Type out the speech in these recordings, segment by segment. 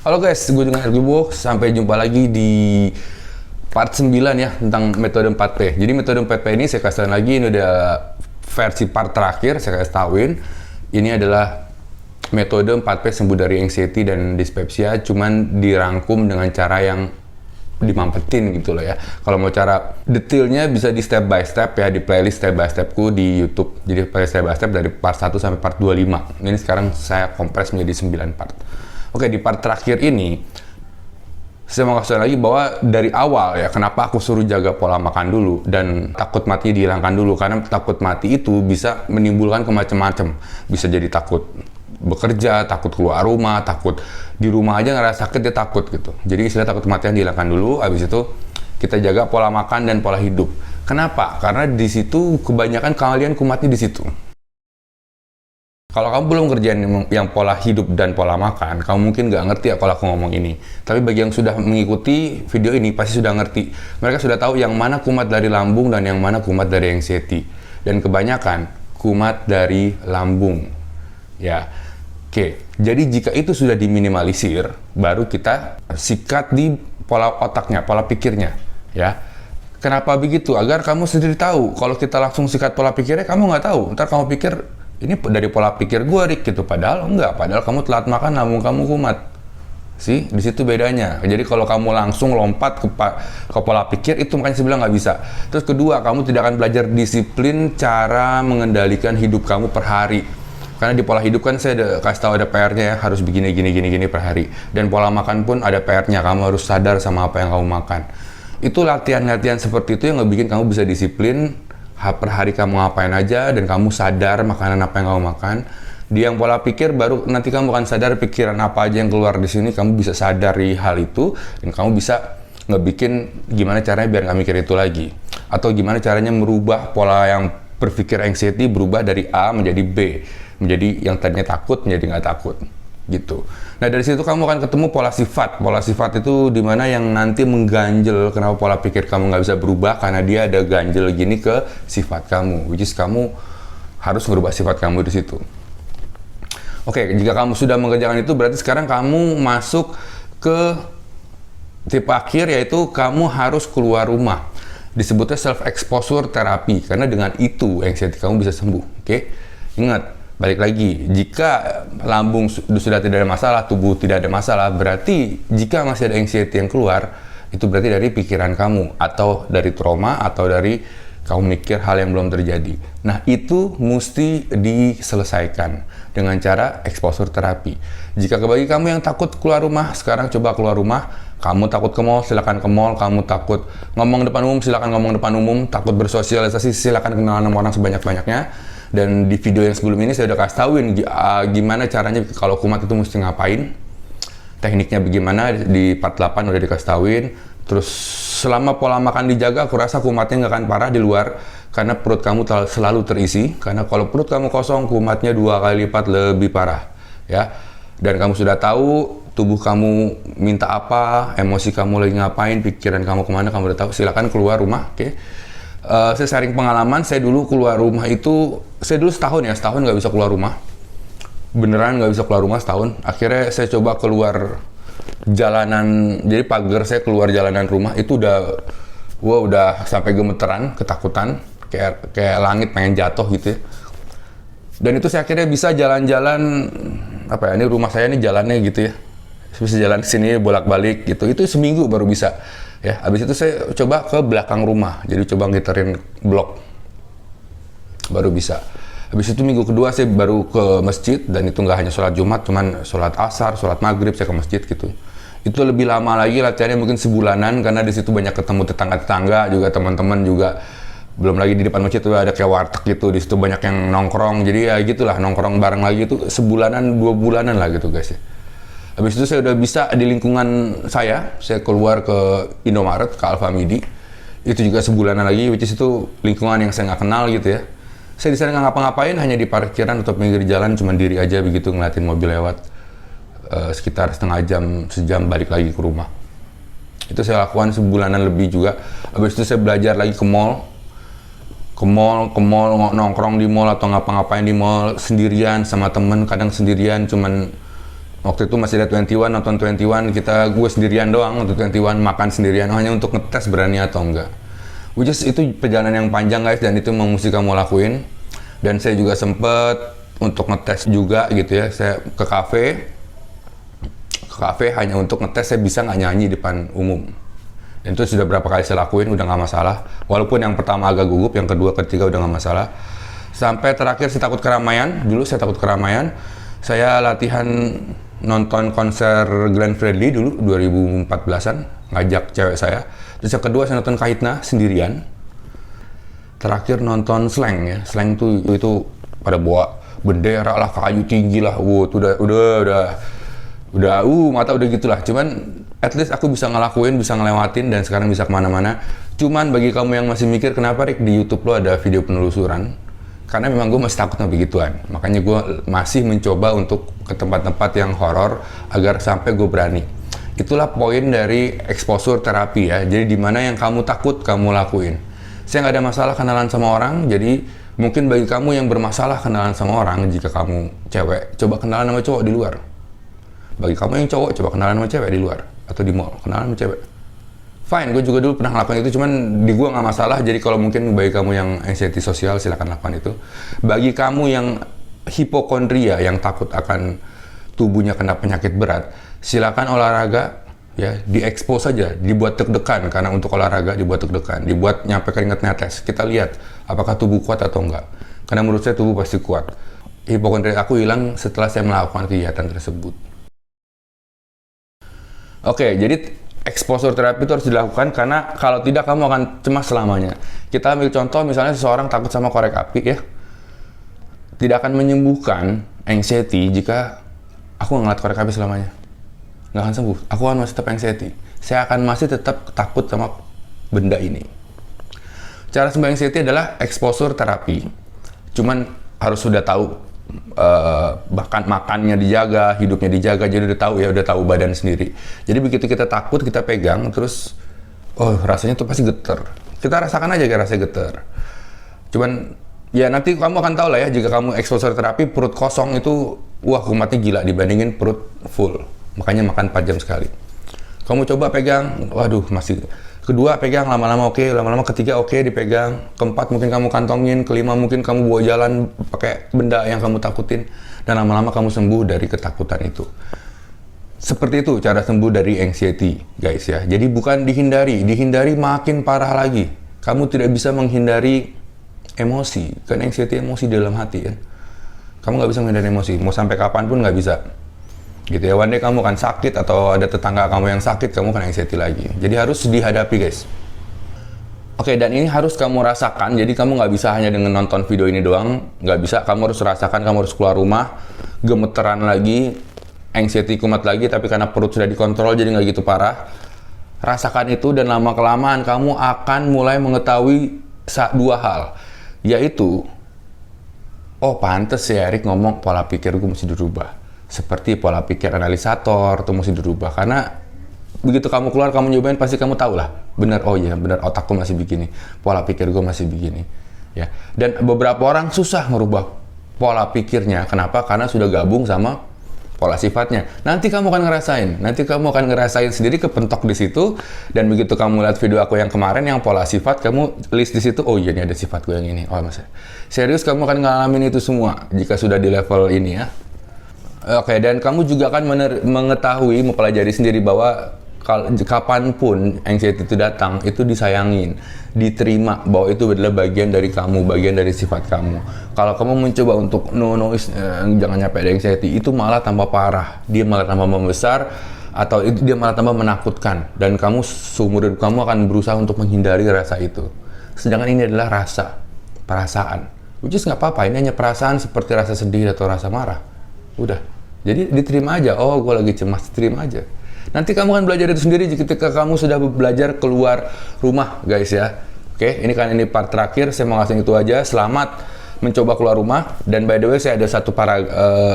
Halo guys, gue dengan Ergibo. Sampai jumpa lagi di part 9 ya, tentang metode 4P. Jadi metode 4P ini saya kasih tahu lagi, ini udah versi part terakhir, saya kasih tahuin. Ini adalah metode 4P sembuh dari anxiety dan dyspepsia, cuman dirangkum dengan cara yang dimampetin gitu loh ya. Kalau mau cara detailnya bisa di step by step ya, di playlist step by stepku di YouTube. Jadi step by step dari part 1 sampai part 25. Ini sekarang saya kompres menjadi 9 part. Oke, di part terakhir ini saya mau kasih lagi bahwa dari awal ya, kenapa aku suruh jaga pola makan dulu dan takut mati dihilangkan dulu, karena takut mati itu bisa menimbulkan macam-macam. Bisa jadi takut bekerja, takut keluar rumah, takut di rumah aja ngerasa sakit dia takut gitu. Jadi istilah takut kematian dihilangkan dulu, habis itu kita jaga pola makan dan pola hidup. Kenapa? Karena di situ kebanyakan kalian kumatnya di situ. Kalau kamu belum kerjain yang pola hidup dan pola makan, kamu mungkin nggak ngerti ya kalau aku ngomong ini. Tapi bagi yang sudah mengikuti video ini, pasti sudah ngerti. Mereka sudah tahu yang mana kumat dari lambung dan yang mana kumat dari anxiety. Dan kebanyakan kumat dari lambung. Ya, oke. Jadi jika itu sudah diminimalisir, baru kita sikat di pola otaknya, pola pikirnya. Ya. Kenapa begitu? Agar kamu sendiri tahu. Kalau kita langsung sikat pola pikirnya, kamu nggak tahu. Ntar kamu pikir, ini dari pola pikir gue, Rick, gitu. Padahal enggak. Padahal kamu telat makan, lambung kamu kumat. Sih, di situ bedanya. Jadi kalau kamu langsung lompat ke pola pikir, itu makanya saya bilang nggak bisa. Terus kedua, kamu tidak akan belajar disiplin cara mengendalikan hidup kamu per hari. Karena di pola hidup kan saya kasih tahu ada PR-nya ya, harus begini per hari. Dan pola makan pun ada PR-nya, kamu harus sadar sama apa yang kamu makan. Itu latihan-latihan seperti itu yang ngebikin kamu bisa disiplin. Per hari kamu ngapain aja dan kamu sadar makanan apa yang kamu makan. Di yang pola pikir baru nanti kamu akan sadar pikiran apa aja yang keluar di sini, kamu bisa sadari hal itu dan kamu bisa ngebikin gimana caranya biar nggak mikir itu lagi. Atau gimana caranya merubah pola yang berpikir anxiety, berubah dari A menjadi B. Menjadi yang tadinya takut menjadi nggak takut. Gitu. Nah dari situ kamu akan ketemu pola sifat. Pola sifat itu dimana yang nanti mengganjel kenapa pola pikir kamu nggak bisa berubah, karena dia ada ganjel gini ke sifat kamu, which is kamu harus merubah sifat kamu di situ. Oke, jika kamu sudah mengerjakan itu, berarti sekarang kamu masuk ke tipe akhir, yaitu kamu harus keluar rumah. Disebutnya self exposure terapi, karena dengan itu anxiety kamu bisa sembuh. Oke, ingat. Balik lagi, jika lambung sudah tidak ada masalah, tubuh tidak ada masalah, berarti jika masih ada anxiety yang keluar, itu berarti dari pikiran kamu, atau dari trauma, atau dari kamu mikir hal yang belum terjadi. Nah, itu mesti diselesaikan dengan cara exposure terapi. Jika bagi kamu yang takut keluar rumah, sekarang coba keluar rumah. Kamu takut ke mall, silakan ke mall. Kamu takut ngomong depan umum, silakan ngomong depan umum. Takut bersosialisasi, silakan kenalan sama orang sebanyak-banyaknya. Dan di video yang sebelum ini saya udah kasih tauin gimana caranya kalau kumat itu mesti ngapain. Tekniknya bagaimana di part 8 udah dikasih tauin. Terus selama pola makan dijaga, aku rasa kumatnya nggak akan parah di luar. Karena perut kamu selalu terisi. Karena kalau perut kamu kosong, kumatnya 2 kali lipat lebih parah. Ya. Dan kamu sudah tahu tubuh kamu minta apa, emosi kamu lagi ngapain, pikiran kamu kemana, kamu udah tahu. Silakan keluar rumah, oke? Saya sharing pengalaman, saya dulu keluar rumah itu, saya dulu setahun nggak bisa keluar rumah. Beneran nggak bisa keluar rumah setahun. Akhirnya saya coba keluar jalanan, jadi pagar saya keluar jalanan rumah, itu udah sampai gemeteran, ketakutan, kayak langit pengen jatuh gitu ya. Dan itu saya akhirnya bisa jalan-jalan, ini rumah saya ini jalannya gitu ya. Bisa jalan sini bolak-balik gitu, itu seminggu baru bisa. Ya, habis itu saya coba ke belakang rumah, jadi coba ngiterin blok, baru bisa. Habis itu minggu kedua saya baru ke masjid, dan itu nggak hanya sholat Jumat, cuman sholat asar, sholat maghrib saya ke masjid gitu. Itu lebih lama lagi latihannya, mungkin sebulanan, karena di situ banyak ketemu tetangga-tetangga juga, teman-teman juga. Belum lagi di depan masjid tuh ada kayak warteg gitu, di situ banyak yang nongkrong, jadi ya gitulah, nongkrong bareng lagi itu sebulanan 2 bulanan lah gitu guys ya. Habis itu saya udah bisa di lingkungan saya keluar ke Indomaret, ke Alfamidi. Itu juga sebulanan lagi, which is itu lingkungan yang saya nggak kenal gitu ya. Saya di sana nggak ngapa-ngapain, hanya di parkiran atau pinggir jalan, cuma diri aja begitu ngeliatin mobil lewat. Sekitar sejam balik lagi ke rumah. Itu saya lakukan sebulanan lebih juga. Habis itu saya belajar lagi ke mall, nongkrong di mall atau ngapa-ngapain di mall sendirian sama temen, kadang sendirian cuman Waktu itu masih ada 21, nonton 21, gue sendirian doang untuk 21, makan sendirian hanya untuk ngetes berani atau enggak. Which is itu perjalanan yang panjang guys, dan itu memang mesti kamu lakuin. Dan saya juga sempet untuk ngetes juga gitu ya, saya ke kafe hanya untuk ngetes saya bisa nggak nyanyi depan umum. Dan itu sudah berapa kali saya lakuin, udah nggak masalah. Walaupun yang pertama agak gugup, yang kedua, ketiga udah nggak masalah. Sampai terakhir saya takut keramaian, dulu saya takut keramaian. Saya latihan nonton konser Glenn Fredly dulu 2014-an, ngajak cewek saya. Terus yang kedua saya nonton Kahitna sendirian. Terakhir nonton Slank ya, Slank itu pada bawa bendera lah, kayu tinggi lah, itu udah mata udah gitulah. Cuman at least aku bisa ngelakuin, bisa ngelewatin, dan sekarang bisa kemana-mana. Cuman bagi kamu yang masih mikir kenapa Rick di YouTube lo ada video penelusuran, karena memang gue masih takut sama begituan. Makanya gue masih mencoba untuk ke tempat-tempat yang horor agar sampai gue berani. Itulah poin dari exposure terapi ya. Jadi dimana yang kamu takut kamu lakuin. Saya nggak ada masalah kenalan sama orang. Jadi mungkin bagi kamu yang bermasalah kenalan sama orang, jika kamu cewek, coba kenalan sama cowok di luar. Bagi kamu yang cowok, coba kenalan sama cewek di luar atau di mall, kenalan sama cewek. Fine, gue juga dulu pernah ngelakuin itu, cuman di gue nggak masalah. Jadi kalau mungkin bagi kamu yang anxiety sosial, silakan lakukan itu. Bagi kamu yang hipokondria, yang takut akan tubuhnya kena penyakit berat, silakan olahraga, ya, diekspos saja, dibuat deg-degan, karena untuk olahraga dibuat deg-degan, dibuat nyampe keringet netes. Kita lihat apakah tubuh kuat atau enggak. Karena menurut saya tubuh pasti kuat. Hipokondria aku hilang setelah saya melakukan kegiatan tersebut. Oke, jadi exposure terapi itu harus dilakukan, karena kalau tidak kamu akan cemas selamanya. Kita ambil contoh misalnya seseorang takut sama korek api ya. Tidak akan menyembuhkan anxiety jika aku ngeliat korek api selamanya. Nggak akan sembuh. Aku akan masih tetap anxiety. Saya akan masih tetap takut sama benda ini. Cara sembuh anxiety adalah exposure terapi. Cuman harus sudah tahu bahkan makannya dijaga, hidupnya dijaga, jadi udah tahu badan sendiri. Jadi begitu kita takut, kita pegang, terus rasanya tuh pasti getar. Kita rasakan aja kayak rasanya getar. Cuman ya nanti kamu akan tahu lah ya, jika kamu exposure terapi perut kosong itu kumatnya gila dibandingin perut full. Makanya makan 4 jam sekali. Kamu coba pegang, masih. Kedua pegang lama-lama oke, lama-lama ketiga oke dipegang, keempat mungkin kamu kantongin, kelima mungkin kamu bawa jalan pakai benda yang kamu takutin, dan lama-lama kamu sembuh dari ketakutan itu. Seperti itu cara sembuh dari anxiety guys ya. Jadi bukan dihindari makin parah lagi. Kamu tidak bisa menghindari emosi, kan anxiety emosi dalam hati kan. Kamu nggak bisa menghindari emosi, mau sampai kapanpun nggak bisa. Gitu ya, one day kamu akan sakit atau ada tetangga kamu yang sakit, kamu akan anxiety lagi. Jadi harus dihadapi guys. Oke, dan ini harus kamu rasakan, jadi kamu nggak bisa hanya dengan nonton video ini doang, nggak bisa, kamu harus rasakan, kamu harus keluar rumah, gemeteran lagi, anxiety kumat lagi, tapi karena perut sudah dikontrol jadi nggak gitu parah. Rasakan itu, dan lama-kelamaan kamu akan mulai mengetahui dua hal, yaitu, pantes ya Erik ngomong pola pikir gue mesti dirubah. Seperti pola pikir analisator itu mesti dirubah, karena begitu kamu keluar, kamu nyobain, pasti kamu tahu lah, benar otakku masih begini, pola pikir gue masih begini ya. Dan beberapa orang susah merubah pola pikirnya, kenapa? Karena sudah gabung sama pola sifatnya. Nanti kamu akan ngerasain sendiri, kepentok di situ. Dan begitu kamu lihat video aku yang kemarin yang pola sifat, kamu list di situ, ini ada sifat gue yang ini. Serius kamu akan ngalamin itu semua jika sudah di level ini ya. Oke, dan kamu juga akan mengetahui, mempelajari sendiri bahwa kapanpun anxiety itu datang, itu disayangin, diterima bahwa itu adalah bagian dari kamu, bagian dari sifat kamu. Kalau kamu mencoba untuk jangan nyampe ada anxiety, itu malah tambah parah, dia malah tambah membesar, atau dia malah tambah menakutkan, dan kamu seumur hidup kamu akan berusaha untuk menghindari rasa itu. Sedangkan ini adalah perasaan, which is nggak apa-apa, ini hanya perasaan seperti rasa sedih atau rasa marah. Udah, jadi diterima aja. Gue lagi cemas, terima aja. Nanti kamu akan belajar itu sendiri ketika kamu sudah belajar keluar rumah guys ya. Oke, ini part terakhir, saya mau ngasih itu aja. Selamat mencoba keluar rumah. Dan by the way, saya ada satu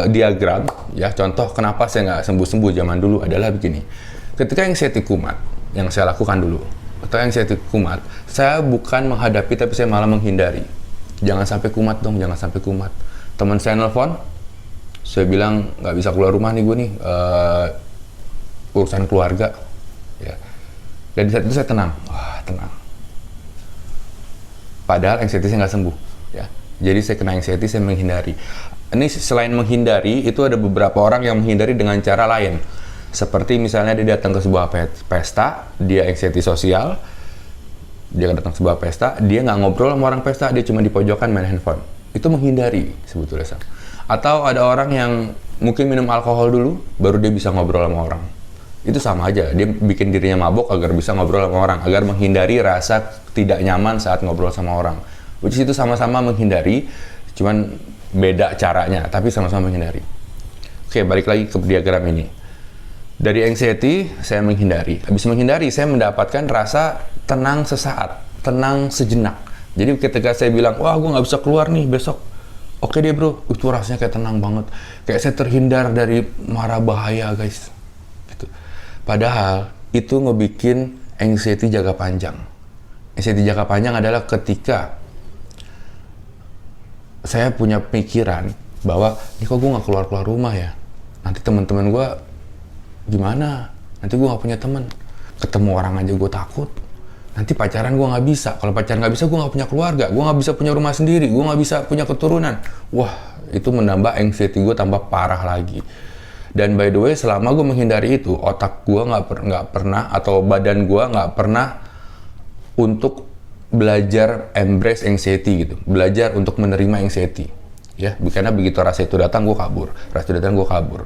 diagram ya, contoh kenapa saya nggak sembuh-sembuh zaman dulu adalah begini. Ketika anxiety kumat, yang saya lakukan dulu, atau anxiety kumat, saya bukan menghadapi, tapi saya malah menghindari. Jangan sampai kumat dong, jangan sampai kumat. Teman saya nelfon, Saya bilang nggak bisa keluar rumah nih gue nih, urusan keluarga. Ya. Dan di saat itu saya tenang, wah tenang. Padahal anxiety saya nggak sembuh. Ya. Jadi saya kena anxiety, saya menghindari. Ini selain menghindari, itu ada beberapa orang yang menghindari dengan cara lain. Seperti misalnya dia datang ke sebuah pesta, dia anxiety sosial, dia datang ke sebuah pesta, dia nggak ngobrol sama orang pesta, dia cuma di pojokan main handphone. Itu menghindari sebetulnya. Atau ada orang yang mungkin minum alkohol dulu, baru dia bisa ngobrol sama orang. Itu sama aja, dia bikin dirinya mabok agar bisa ngobrol sama orang, agar menghindari rasa tidak nyaman saat ngobrol sama orang. Which is itu sama-sama menghindari, cuman beda caranya, tapi sama-sama menghindari. Oke, balik lagi ke diagram ini. Dari anxiety, saya menghindari. Habis menghindari, saya mendapatkan rasa tenang sesaat, tenang sejenak. Jadi ketika saya bilang, wah gue nggak bisa keluar nih besok. Oke deh bro, itu rasanya kayak tenang banget. Kayak saya terhindar dari mara bahaya guys. Gitu. Padahal, itu ngebikin anxiety jangka panjang. Anxiety jangka panjang adalah ketika saya punya pikiran bahwa ini kok gue nggak keluar rumah ya, nanti teman-teman gue gimana, nanti gue nggak punya teman, ketemu orang aja gue takut, nanti pacaran gue nggak bisa, kalau pacaran nggak bisa gue nggak punya keluarga, gue nggak bisa punya rumah sendiri, gue nggak bisa punya keturunan. Wah, itu menambah anxiety gue tambah parah lagi. Dan by the way, selama gue menghindari itu, otak gue nggak pernah, atau badan gue nggak pernah untuk belajar embrace anxiety gitu, belajar untuk menerima anxiety, ya. Karena begitu rasa itu datang, gue kabur. Rasa itu datang, gue kabur.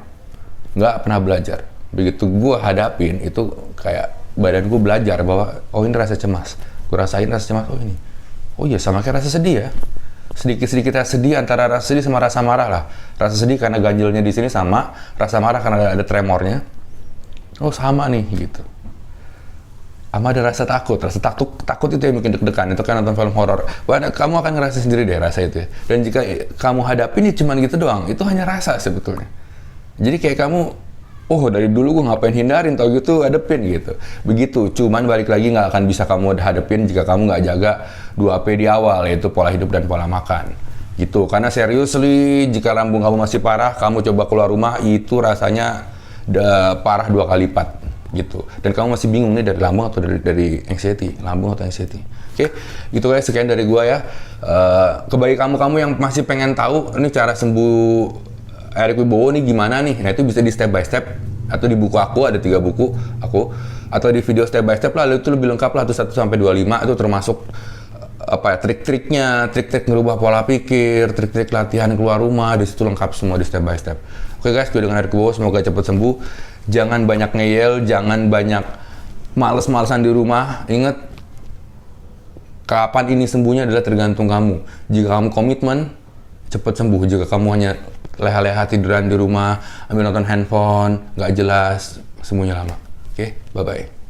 Nggak pernah belajar. Begitu gue hadapin, itu kayak badan gue belajar bahwa, oh ini rasa cemas. Gue rasain rasa cemas, oh ini. Oh iya, sama kayak rasa sedih ya. Sedikit-sedikit rasa sedih, antara rasa sedih sama rasa marah lah. Rasa sedih karena ganjilnya di sini sama, rasa marah karena ada tremornya. Oh sama nih, gitu. Sama ada rasa takut itu yang bikin deg-degan. Itu kan nonton film horor. Wah, kamu akan ngerasa sendiri deh rasa itu ya. Dan jika kamu hadapin ya cuman gitu doang, itu hanya rasa sebetulnya. Jadi kayak kamu, oh dari dulu gue ngapain hindarin, tau gitu hadepin gitu. Begitu, cuman balik lagi nggak akan bisa kamu hadepin jika kamu nggak jaga 2P di awal, yaitu pola hidup dan pola makan. Gitu, karena seriously jika lambung kamu masih parah, kamu coba keluar rumah, itu rasanya parah 2 kali lipat. Gitu, dan kamu masih bingung nih dari lambung atau dari anxiety, lambung atau anxiety. Oke, gitu guys, sekian dari gua ya. Kebagi kamu yang masih pengen tahu ini cara sembuh Erik Wibowo nih gimana nih, nah itu bisa di step by step, atau di buku aku ada 3 buku aku, atau di video step by step lah, itu lebih lengkap lah, 1 sampai 25 itu termasuk apa ya, trik-triknya, trik-trik ngerubah pola pikir, trik-trik latihan keluar rumah, di situ lengkap semua di step by step. Oke guys, gue dengan Erik Wibowo, semoga cepat sembuh. Jangan banyak ngeyel, jangan banyak males-malesan di rumah. Ingat, kapan ini sembuhnya adalah tergantung kamu. Jika kamu komitmen, cepat sembuh. Jika kamu hanya leha-leha tiduran di rumah, ambil nonton handphone, nggak jelas, semuanya lama. Oke, bye-bye.